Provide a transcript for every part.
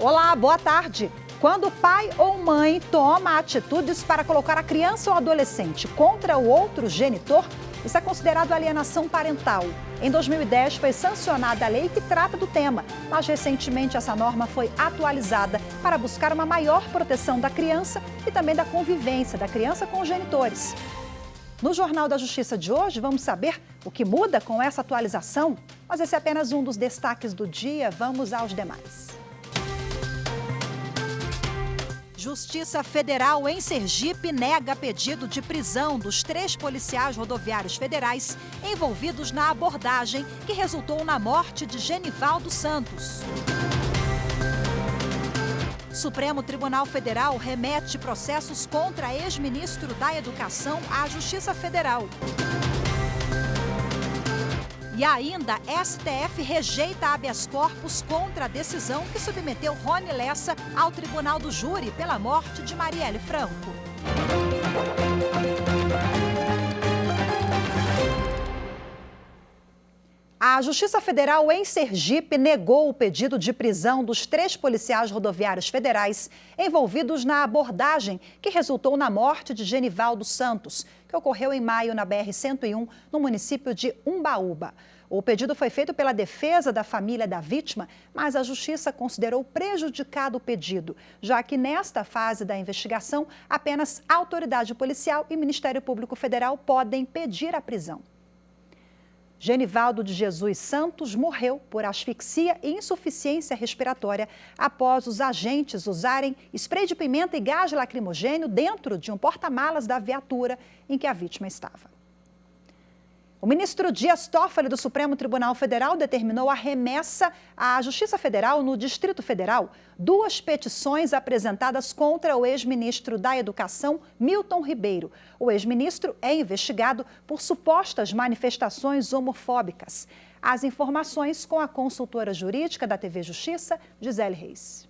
Olá, boa tarde. Quando pai ou mãe toma atitudes para colocar a criança ou adolescente contra o outro genitor, isso é considerado alienação parental. Em 2010 foi sancionada a lei que trata do tema, mas recentemente essa norma foi atualizada para buscar uma maior proteção da criança e também da convivência da criança com os genitores. No Jornal da Justiça de hoje, vamos saber o que muda com essa atualização, mas esse é apenas um dos destaques do dia. Vamos aos demais. Justiça Federal em Sergipe nega pedido de prisão dos 3 policiais rodoviários federais envolvidos na abordagem que resultou na morte de Genivaldo Santos. Supremo Tribunal Federal remete processos contra ex-ministro da Educação à Justiça Federal. E ainda, STF rejeita habeas corpus contra a decisão que submeteu Rony Lessa ao Tribunal do Júri pela morte de Marielle Franco. A Justiça Federal em Sergipe negou o pedido de prisão dos 3 policiais rodoviários federais envolvidos na abordagem que resultou na morte de Genivaldo Santos, que ocorreu em maio na BR-101, no município de Umbaúba. O pedido foi feito pela defesa da família da vítima, mas a Justiça considerou prejudicado o pedido, já que nesta fase da investigação, apenas a autoridade policial e Ministério Público Federal podem pedir a prisão. Genivaldo de Jesus Santos morreu por asfixia e insuficiência respiratória após os agentes usarem spray de pimenta e gás lacrimogênio dentro de um porta-malas da viatura em que a vítima estava. O ministro Dias Toffoli do Supremo Tribunal Federal determinou a remessa à Justiça Federal no Distrito Federal 2 petições apresentadas contra o ex-ministro da Educação, Milton Ribeiro. O ex-ministro é investigado por supostas manifestações homofóbicas. As informações com a consultora jurídica da TV Justiça, Gisele Reis.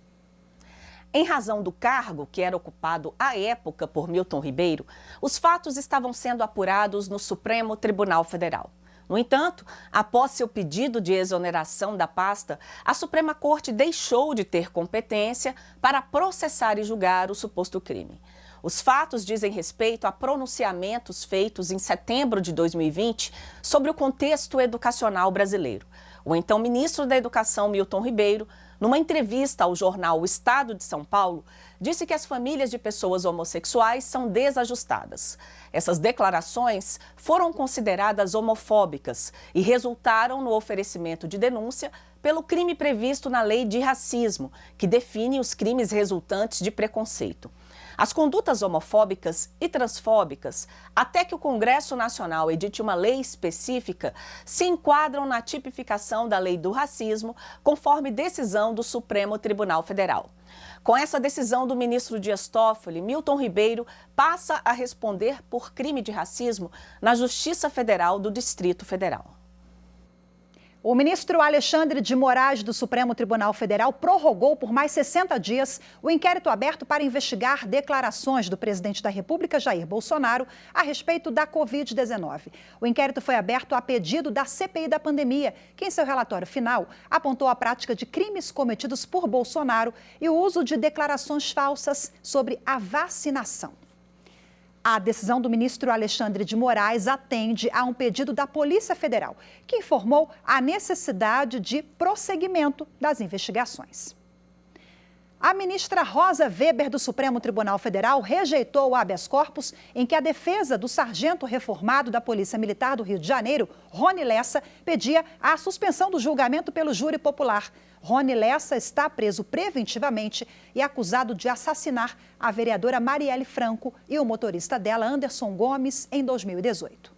Em razão do cargo que era ocupado à época por Milton Ribeiro, os fatos estavam sendo apurados no Supremo Tribunal Federal. No entanto, após seu pedido de exoneração da pasta, a Suprema Corte deixou de ter competência para processar e julgar o suposto crime. Os fatos dizem respeito a pronunciamentos feitos em setembro de 2020 sobre o contexto educacional brasileiro. O então ministro da Educação, Milton Ribeiro, numa entrevista ao jornal O Estado de São Paulo, disse que as famílias de pessoas homossexuais são desajustadas. Essas declarações foram consideradas homofóbicas e resultaram no oferecimento de denúncia pelo crime previsto na Lei de Racismo, que define os crimes resultantes de preconceito. As condutas homofóbicas e transfóbicas, até que o Congresso Nacional edite uma lei específica, se enquadram na tipificação da Lei do Racismo, conforme decisão do Supremo Tribunal Federal. Com essa decisão do ministro Dias Toffoli, Milton Ribeiro passa a responder por crime de racismo na Justiça Federal do Distrito Federal. O ministro Alexandre de Moraes, do Supremo Tribunal Federal, prorrogou por mais 60 dias o inquérito aberto para investigar declarações do presidente da República, Jair Bolsonaro, a respeito da Covid-19. O inquérito foi aberto a pedido da CPI da pandemia, que em seu relatório final apontou a prática de crimes cometidos por Bolsonaro e o uso de declarações falsas sobre a vacinação. A decisão do ministro Alexandre de Moraes atende a um pedido da Polícia Federal, que informou a necessidade de prosseguimento das investigações. A ministra Rosa Weber, do Supremo Tribunal Federal, rejeitou o habeas corpus em que a defesa do sargento reformado da Polícia Militar do Rio de Janeiro, Rony Lessa, pedia a suspensão do julgamento pelo júri popular. Rony Lessa está preso preventivamente e acusado de assassinar a vereadora Marielle Franco e o motorista dela, Anderson Gomes, em 2018.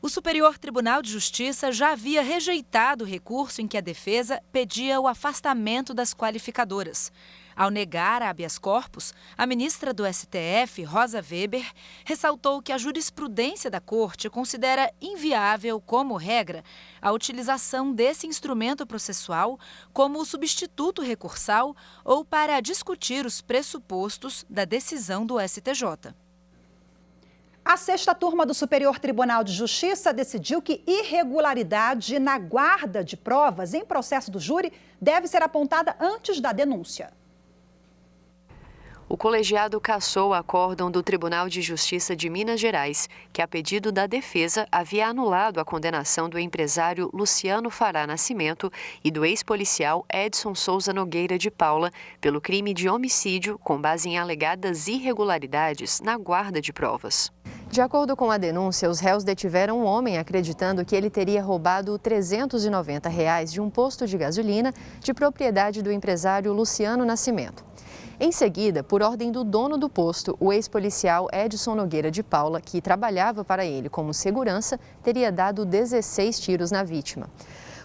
O Superior Tribunal de Justiça já havia rejeitado o recurso em que a defesa pedia o afastamento das qualificadoras. Ao negar a habeas corpus, a ministra do STF, Rosa Weber, ressaltou que a jurisprudência da Corte considera inviável, como regra, a utilização desse instrumento processual como substituto recursal ou para discutir os pressupostos da decisão do STJ. A sexta turma do Superior Tribunal de Justiça decidiu que irregularidade na guarda de provas em processo do júri deve ser apontada antes da denúncia. O colegiado cassou o acórdão do Tribunal de Justiça de Minas Gerais, que, a pedido da defesa, havia anulado a condenação do empresário Luciano Fará Nascimento e do ex-policial Edson Souza Nogueira de Paula pelo crime de homicídio com base em alegadas irregularidades na guarda de provas. De acordo com a denúncia, os réus detiveram um homem acreditando que ele teria roubado R$ 390 de um posto de gasolina de propriedade do empresário Luciano Nascimento. Em seguida, por ordem do dono do posto, o ex-policial Edson Nogueira de Paula, que trabalhava para ele como segurança, teria dado 16 tiros na vítima.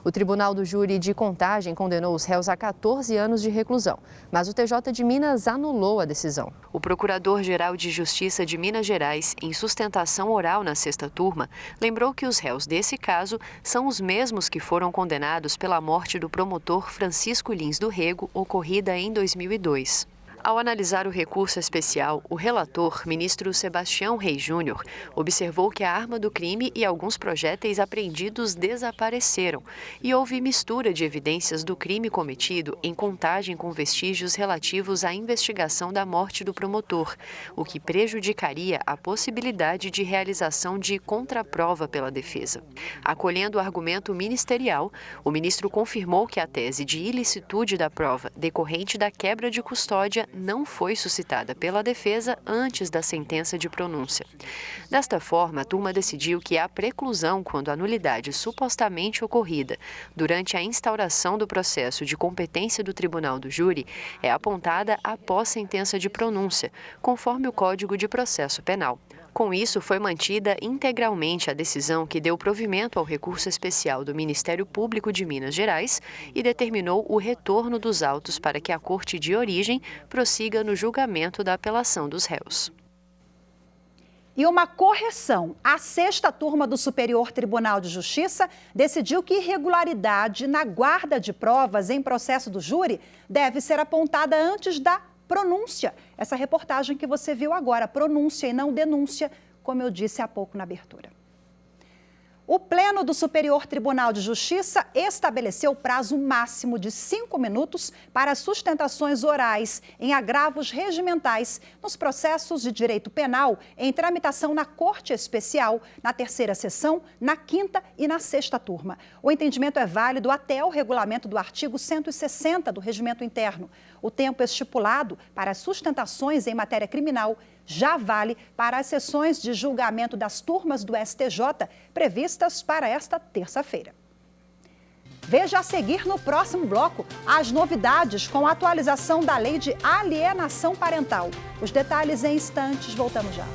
O Tribunal do Júri de Contagem condenou os réus a 14 anos de reclusão, mas o TJ de Minas anulou a decisão. O Procurador-Geral de Justiça de Minas Gerais, em sustentação oral na sexta turma, lembrou que os réus desse caso são os mesmos que foram condenados pela morte do promotor Francisco Lins do Rego, ocorrida em 2002. Ao analisar o recurso especial, o relator, ministro Sebastião Reis Júnior, observou que a arma do crime e alguns projéteis apreendidos desapareceram e houve mistura de evidências do crime cometido em contagem com vestígios relativos à investigação da morte do promotor, o que prejudicaria a possibilidade de realização de contraprova pela defesa. Acolhendo o argumento ministerial, o ministro confirmou que a tese de ilicitude da prova decorrente da quebra de custódia não foi suscitada pela defesa antes da sentença de pronúncia. Desta forma, a turma decidiu que a preclusão quando a nulidade supostamente ocorrida durante a instauração do processo de competência do Tribunal do Júri é apontada após sentença de pronúncia, conforme o Código de Processo Penal. Com isso, foi mantida integralmente a decisão que deu provimento ao recurso especial do Ministério Público de Minas Gerais e determinou o retorno dos autos para que a Corte de Origem prossiga no julgamento da apelação dos réus. E uma correção. A sexta turma do Superior Tribunal de Justiça decidiu que irregularidade na guarda de provas em processo do júri deve ser apontada antes da pronúncia. Essa reportagem que você viu agora, pronúncia e não denúncia, como eu disse há pouco na abertura. O Pleno do Superior Tribunal de Justiça estabeleceu prazo máximo de 5 minutos para sustentações orais em agravos regimentais nos processos de direito penal em tramitação na Corte Especial, na terceira sessão, na quinta e na sexta turma. O entendimento é válido até o regulamento do artigo 160 do Regimento Interno. O tempo estipulado para as sustentações em matéria criminal já vale para as sessões de julgamento das turmas do STJ previstas para esta terça-feira. Veja a seguir no próximo bloco as novidades com a atualização da Lei de Alienação Parental. Os detalhes em instantes, voltamos já.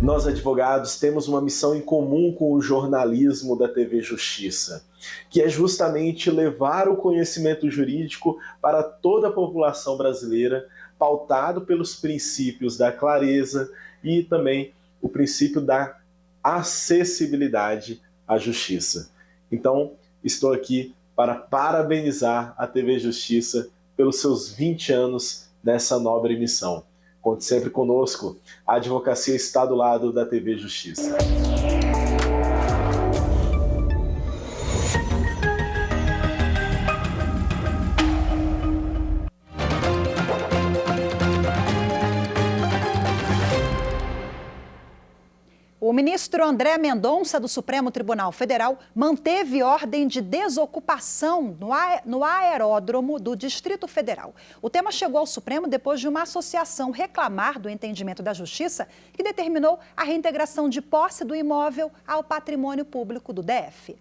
Nós, advogados, temos uma missão em comum com o jornalismo da TV Justiça, que é justamente levar o conhecimento jurídico para toda a população brasileira, pautado pelos princípios da clareza e também o princípio da acessibilidade à justiça. Então, estou aqui para parabenizar a TV Justiça pelos seus 20 anos nessa nobre missão. Conte sempre conosco, a advocacia está do lado da TV Justiça. O ministro André Mendonça, do Supremo Tribunal Federal, manteve ordem de desocupação no aeródromo do Distrito Federal. O tema chegou ao Supremo depois de uma associação reclamar do entendimento da Justiça que determinou a reintegração de posse do imóvel ao patrimônio público do DF.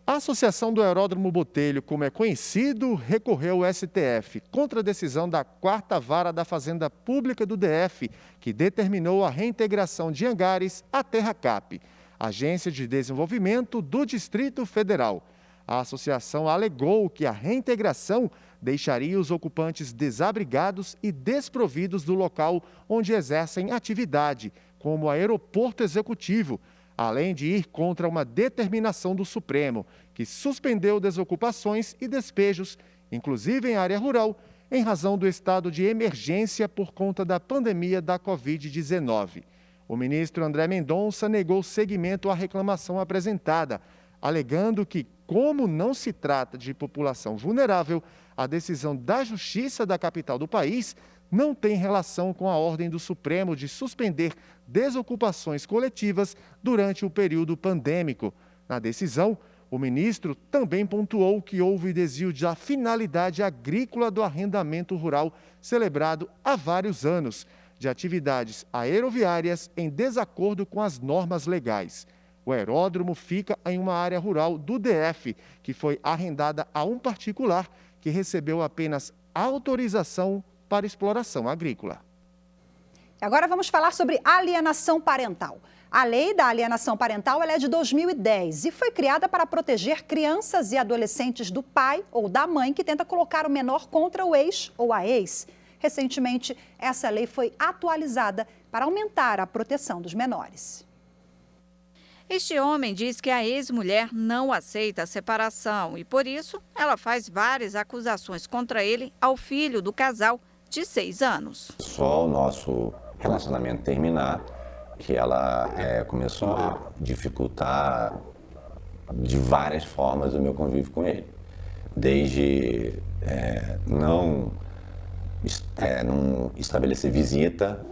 A Associação do Aeródromo Botelho, como é conhecido, recorreu ao STF contra a decisão da 4ª Vara da Fazenda Pública do DF, que determinou a reintegração de hangares à Terracap, Agência de Desenvolvimento do Distrito Federal. A associação alegou que a reintegração deixaria os ocupantes desabrigados e desprovidos do local onde exercem atividade, como aeroporto executivo, além de ir contra uma determinação do Supremo, que suspendeu desocupações e despejos, inclusive em área rural, em razão do estado de emergência por conta da pandemia da Covid-19. O ministro André Mendonça negou seguimento à reclamação apresentada, alegando que, como não se trata de população vulnerável, a decisão da Justiça da capital do país não tem relação com a ordem do Supremo de suspender desocupações coletivas durante o período pandêmico. Na decisão, o ministro também pontuou que houve desvio da finalidade agrícola do arrendamento rural celebrado há vários anos, de atividades aeroviárias em desacordo com as normas legais. O aeródromo fica em uma área rural do DF, que foi arrendada a um particular que recebeu apenas autorização para exploração agrícola. Agora vamos falar sobre alienação parental. A lei da alienação parental ela é de 2010 e foi criada para proteger crianças e adolescentes do pai ou da mãe que tenta colocar o menor contra o ex ou a ex. Recentemente, essa lei foi atualizada para aumentar a proteção dos menores. Este homem diz que a ex-mulher não aceita a separação e, por isso, ela faz várias acusações contra ele ao filho do casal de 6 anos. Só o nosso relacionamento terminar, que ela começou a dificultar de várias formas o meu convívio com ele. Desde não estabelecer visita,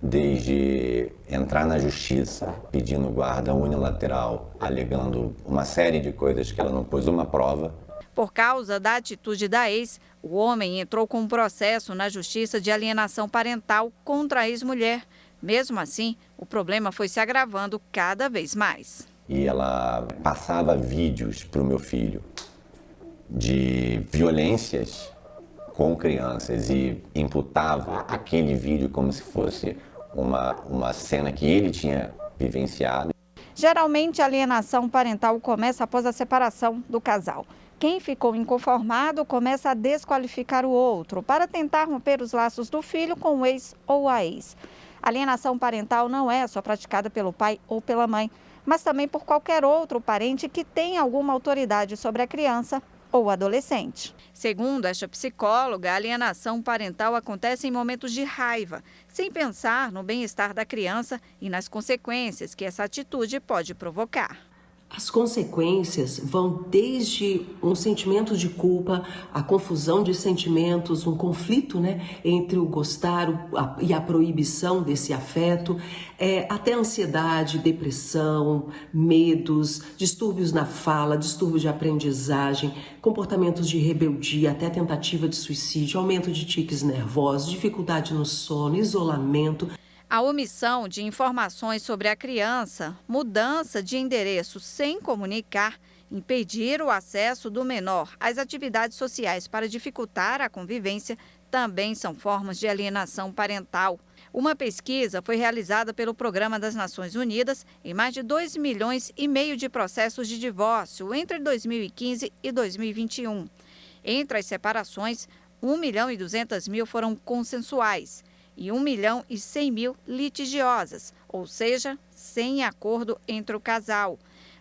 desde entrar na justiça pedindo guarda unilateral, alegando uma série de coisas que ela não pôs uma prova. Por causa da atitude da ex, o homem entrou com um processo na Justiça de alienação parental contra a ex-mulher. Mesmo assim, o problema foi se agravando cada vez mais. E ela passava vídeos para o meu filho de violências com crianças e imputava aquele vídeo como se fosse uma cena que ele tinha vivenciado. Geralmente, a alienação parental começa após a separação do casal. Quem ficou inconformado começa a desqualificar o outro para tentar romper os laços do filho com o ex ou a ex. A alienação parental não é só praticada pelo pai ou pela mãe, mas também por qualquer outro parente que tenha alguma autoridade sobre a criança ou adolescente. Segundo esta psicóloga, a alienação parental acontece em momentos de raiva, sem pensar no bem-estar da criança e nas consequências que essa atitude pode provocar. As consequências vão desde um sentimento de culpa, a confusão de sentimentos, um conflito, entre o gostar e a proibição desse afeto, até ansiedade, depressão, medos, distúrbios na fala, distúrbios de aprendizagem, comportamentos de rebeldia, até tentativa de suicídio, aumento de tiques nervosos, dificuldade no sono, isolamento. A omissão de informações sobre a criança, mudança de endereço sem comunicar, impedir o acesso do menor às atividades sociais para dificultar a convivência também são formas de alienação parental. Uma pesquisa foi realizada pelo Programa das Nações Unidas em mais de 2,5 milhões de processos de divórcio entre 2015 e 2021. Entre as separações, 1.200.000 foram consensuais e 1.100.000 litigiosas, ou seja, sem acordo entre o casal.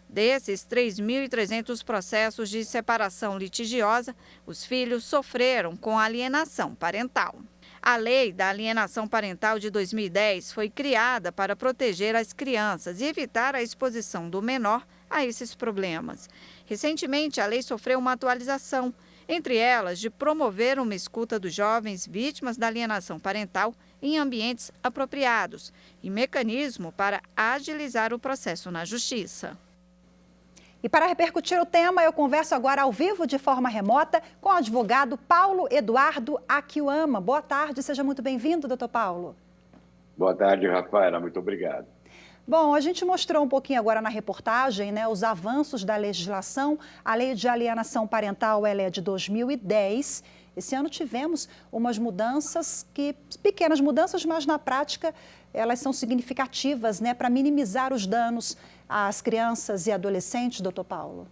Desses 3.300 processos de separação litigiosa, os filhos sofreram com alienação parental. A Lei da Alienação Parental de 2010 foi criada para proteger as crianças e evitar a exposição do menor a esses problemas. Recentemente, a lei sofreu uma atualização, entre elas de promover uma escuta dos jovens vítimas da alienação parental em ambientes apropriados e mecanismo para agilizar o processo na Justiça. E para repercutir o tema, eu converso agora ao vivo de forma remota com o advogado Paulo Eduardo Akiyama. Boa tarde, seja muito bem-vindo, doutor Paulo. Boa tarde, Rafaela, muito obrigado. Bom, a gente mostrou um pouquinho agora na reportagem, os avanços da legislação. A lei de alienação parental ela é de 2010. Esse ano tivemos umas mudanças, pequenas mudanças, mas na prática elas são significativas, para minimizar os danos às crianças e adolescentes, doutor Paulo.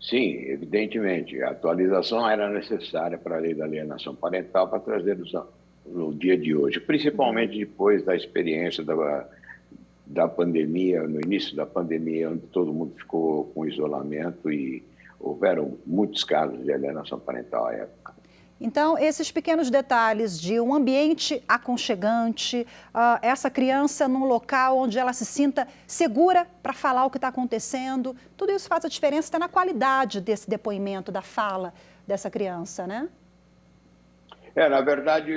Sim, evidentemente. A atualização era necessária para a lei da alienação parental para trazer no dia de hoje, principalmente depois da experiência da pandemia, no início da pandemia, onde todo mundo ficou com isolamento e houveram muitos casos de alienação parental à época. Então, esses pequenos detalhes de um ambiente aconchegante, essa criança num local onde ela se sinta segura para falar o que está acontecendo, tudo isso faz a diferença até na qualidade desse depoimento, da fala dessa criança, né? Na verdade,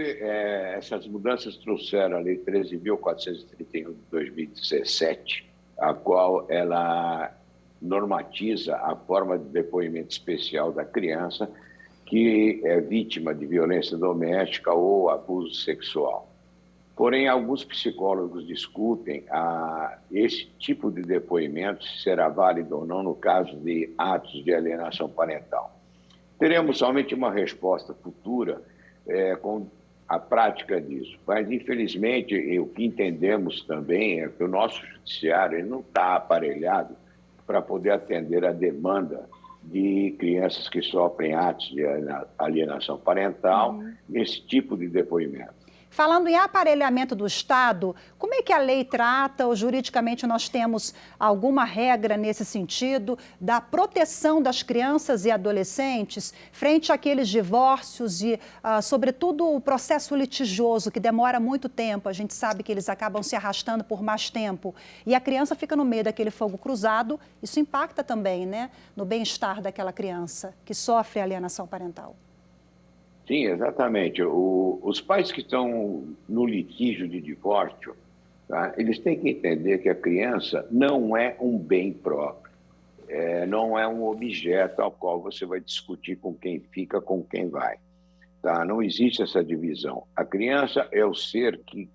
essas mudanças trouxeram a Lei 13.431 de 2017, a qual ela normatiza a forma de depoimento especial da criança que é vítima de violência doméstica ou abuso sexual. Porém, alguns psicólogos discutem esse tipo de depoimento, se será válido ou não no caso de atos de alienação parental. Teremos somente uma resposta futura com a prática disso. Mas, infelizmente, o que entendemos também é que o nosso judiciário ele não está aparelhado para poder atender a demanda de crianças que sofrem atos de alienação parental nesse tipo de depoimento. Falando em aparelhamento do Estado, como é que a lei trata, ou juridicamente nós temos alguma regra nesse sentido, da proteção das crianças e adolescentes frente àqueles divórcios e, sobretudo, o processo litigioso, que demora muito tempo, a gente sabe que eles acabam se arrastando por mais tempo, e a criança fica no meio daquele fogo cruzado, isso impacta também, né, no bem-estar daquela criança que sofre alienação parental. Sim, exatamente. Os pais que estão no litígio de divórcio, tá, eles têm que entender que a criança não é um bem próprio, não é um objeto ao qual você vai discutir com quem fica, com quem vai. Tá? Não existe essa divisão. A criança é o ser que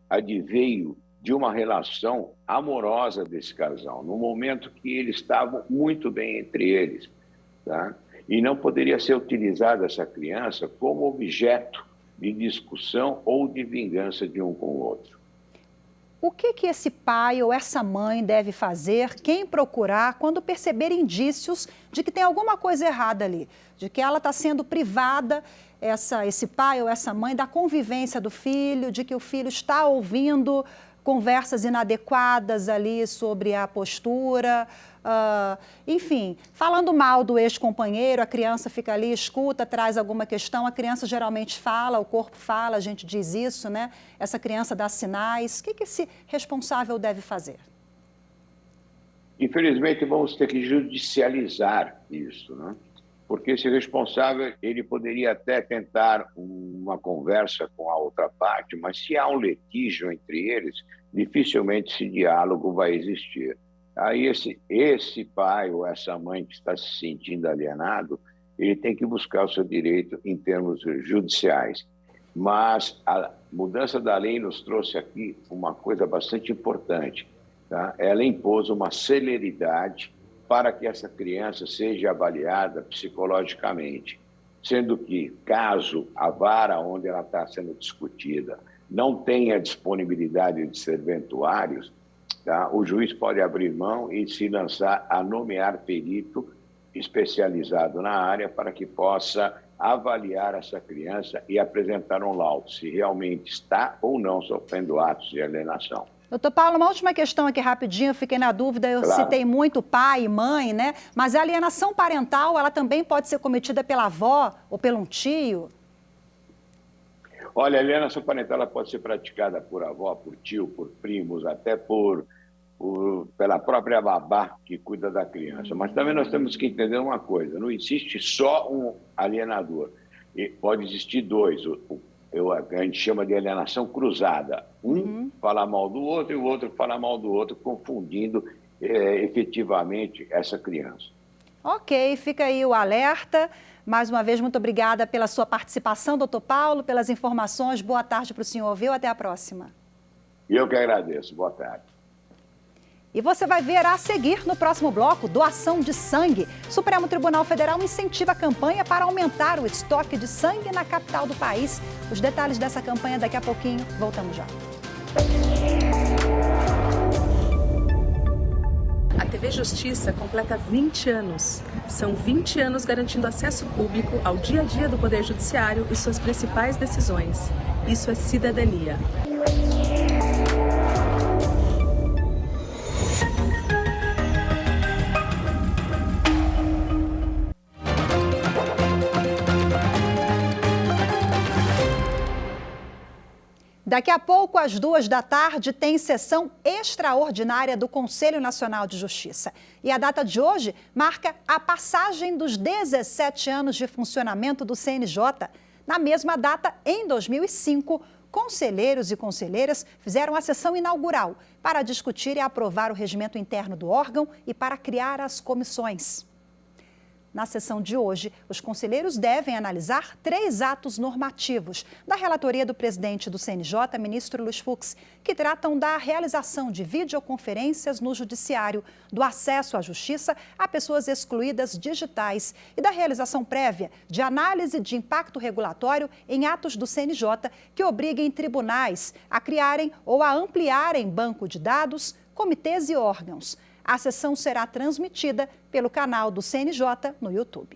adveio de uma relação amorosa desse casal, no momento que eles estavam muito bem entre eles, tá? E não poderia ser utilizada essa criança como objeto de discussão ou de vingança de um com o outro. O que esse pai ou essa mãe deve fazer, quem procurar, quando perceber indícios de que tem alguma coisa errada ali, de que ela está sendo privada, esse pai ou essa mãe, da convivência do filho, de que o filho está ouvindo conversas inadequadas ali sobre a postura, enfim, falando mal do ex-companheiro, a criança fica ali, escuta, traz alguma questão, a criança geralmente fala, o corpo fala, a gente diz isso, né? Essa criança dá sinais. O que esse responsável deve fazer? Infelizmente, vamos ter que judicializar isso, né? Porque esse responsável, ele poderia até tentar uma conversa com a outra parte, mas se há um litígio entre eles, dificilmente esse diálogo vai existir. Aí esse pai ou essa mãe que está se sentindo alienado, ele tem que buscar o seu direito em termos judiciais. Mas a mudança da lei nos trouxe aqui uma coisa bastante importante, tá? Ela impôs uma celeridade para que essa criança seja avaliada psicologicamente, sendo que, caso a vara onde ela está sendo discutida não tenha disponibilidade de serventuários, tá, o juiz pode abrir mão e se lançar a nomear perito especializado na área para que possa avaliar essa criança e apresentar um laudo, se realmente está ou não sofrendo atos de alienação. Doutor Paulo, uma última questão aqui rapidinho, eu fiquei na dúvida, eu Claro. citei muito pai e mãe, né? Mas a alienação parental, ela também pode ser cometida pela avó ou pelo um tio? Olha, a alienação parental ela pode ser praticada por avó, por tio, por primos, até pela própria babá que cuida da criança. Mas também nós temos que entender uma coisa, não existe só um alienador, pode existir dois. A gente chama de alienação cruzada. Um fala mal do outro e o outro fala mal do outro, confundindo efetivamente essa criança. Ok, fica aí o alerta. Mais uma vez, muito obrigada pela sua participação, doutor Paulo, pelas informações. Boa tarde para o senhor, viu? Até a próxima. Eu que agradeço. Boa tarde. E você vai ver a seguir no próximo bloco, doação de sangue. Supremo Tribunal Federal incentiva a campanha para aumentar o estoque de sangue na capital do país. Os detalhes dessa campanha daqui a pouquinho. Voltamos já. A TV Justiça completa 20 anos. São 20 anos garantindo acesso público ao dia a dia do Poder Judiciário e suas principais decisões. Isso é cidadania. Daqui a pouco, às 14h, tem sessão extraordinária do Conselho Nacional de Justiça. E a data de hoje marca a passagem dos 17 anos de funcionamento do CNJ. Na mesma data, em 2005, conselheiros e conselheiras fizeram a sessão inaugural para discutir e aprovar o regimento interno do órgão e para criar as comissões. Na sessão de hoje, os conselheiros devem analisar 3 atos normativos da relatoria do presidente do CNJ, ministro Luiz Fux, que tratam da realização de videoconferências no judiciário, do acesso à justiça a pessoas excluídas digitais e da realização prévia de análise de impacto regulatório em atos do CNJ que obriguem tribunais a criarem ou a ampliarem banco de dados, comitês e órgãos. A sessão será transmitida pelo canal do CNJ no YouTube.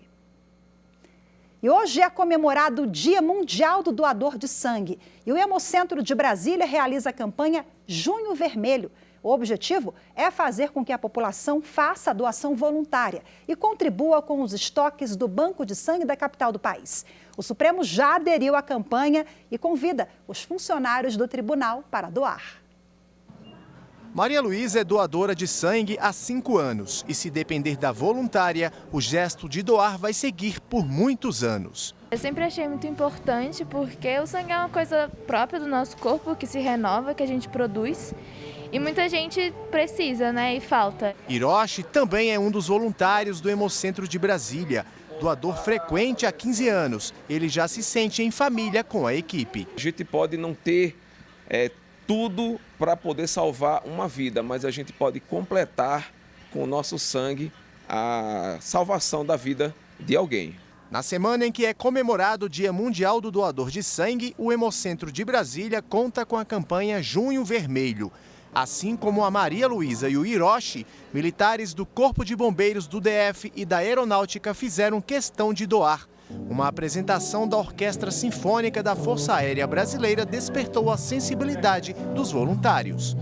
E hoje é comemorado o Dia Mundial do Doador de Sangue. E o Hemocentro de Brasília realiza a campanha Junho Vermelho. O objetivo é fazer com que a população faça a doação voluntária e contribua com os estoques do Banco de Sangue da capital do país. O Supremo já aderiu à campanha e convida os funcionários do tribunal para doar. Maria Luísa é doadora de sangue há 5 anos e, se depender da voluntária, o gesto de doar vai seguir por muitos anos. Eu sempre achei muito importante porque o sangue é uma coisa própria do nosso corpo, que se renova, que a gente produz. E muita gente precisa, né, e falta. Hiroshi também é um dos voluntários do Hemocentro de Brasília. Doador frequente há 15 anos, ele já se sente em família com a equipe. A gente pode não ter tudo para poder salvar uma vida, mas a gente pode completar com o nosso sangue a salvação da vida de alguém. Na semana em que é comemorado o Dia Mundial do Doador de Sangue, o Hemocentro de Brasília conta com a campanha Junho Vermelho. Assim como a Maria Luísa e o Hiroshi, militares do Corpo de Bombeiros do DF e da Aeronáutica fizeram questão de doar. Uma apresentação da Orquestra Sinfônica da Força Aérea Brasileira despertou a sensibilidade dos voluntários.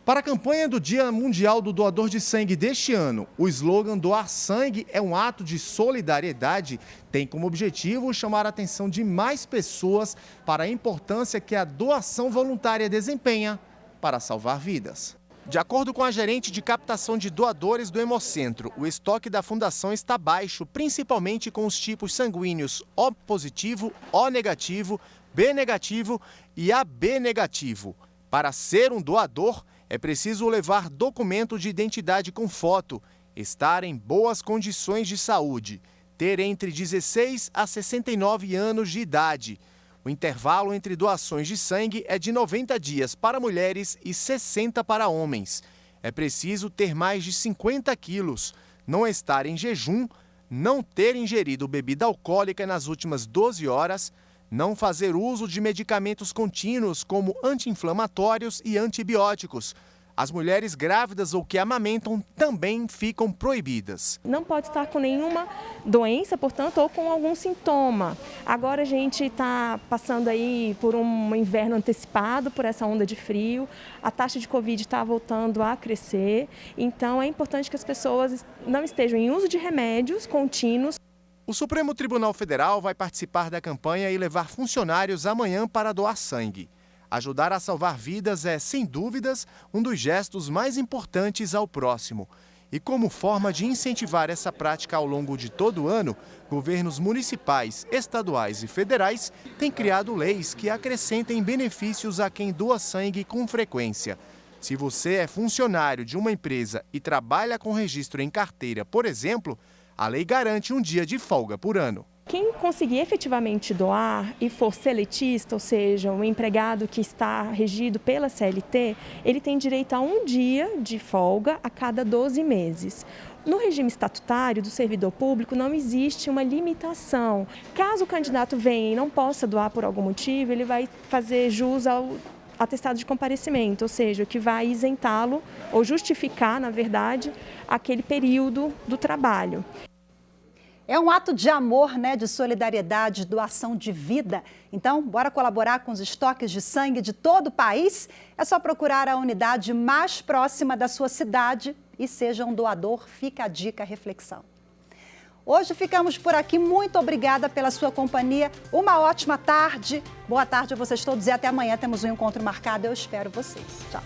Para a campanha do Dia Mundial do Doador de Sangue deste ano, o slogan Doar Sangue é um ato de solidariedade, tem como objetivo chamar a atenção de mais pessoas para a importância que a doação voluntária desempenha para salvar vidas. De acordo com a gerente de captação de doadores do Hemocentro, o estoque da fundação está baixo, principalmente com os tipos sanguíneos O positivo, O negativo, B negativo e AB negativo. Para ser um doador, é preciso levar documento de identidade com foto, estar em boas condições de saúde, ter entre 16 a 69 anos de idade. O intervalo entre doações de sangue é de 90 dias para mulheres e 60 para homens. É preciso ter mais de 50 quilos, não estar em jejum, não ter ingerido bebida alcoólica nas últimas 12 horas, não fazer uso de medicamentos contínuos como anti-inflamatórios e antibióticos. As mulheres grávidas ou que amamentam também ficam proibidas. Não pode estar com nenhuma doença, portanto, ou com algum sintoma. Agora a gente está passando aí por um inverno antecipado, por essa onda de frio. A taxa de Covid está voltando a crescer. Então é importante que as pessoas não estejam em uso de remédios contínuos. O Supremo Tribunal Federal vai participar da campanha e levar funcionários amanhã para doar sangue. Ajudar a salvar vidas é, sem dúvidas, um dos gestos mais importantes ao próximo. E como forma de incentivar essa prática ao longo de todo o ano, governos municipais, estaduais e federais têm criado leis que acrescentem benefícios a quem doa sangue com frequência. Se você é funcionário de uma empresa e trabalha com registro em carteira, por exemplo, a lei garante um dia de folga por ano. Quem conseguir efetivamente doar e for seletista, ou seja, um empregado que está regido pela CLT, ele tem direito a um dia de folga a cada 12 meses. No regime estatutário do servidor público não existe uma limitação. Caso o candidato venha e não possa doar por algum motivo, ele vai fazer jus ao atestado de comparecimento, ou seja, o que vai isentá-lo ou justificar, na verdade, aquele período do trabalho. É um ato de amor, né, de solidariedade, doação de vida. Então, bora colaborar com os estoques de sangue de todo o país? É só procurar a unidade mais próxima da sua cidade e seja um doador. Fica a dica, a reflexão. Hoje ficamos por aqui. Muito obrigada pela sua companhia. Uma ótima tarde. Boa tarde a vocês todos e até amanhã temos um encontro marcado. Eu espero vocês. Tchau.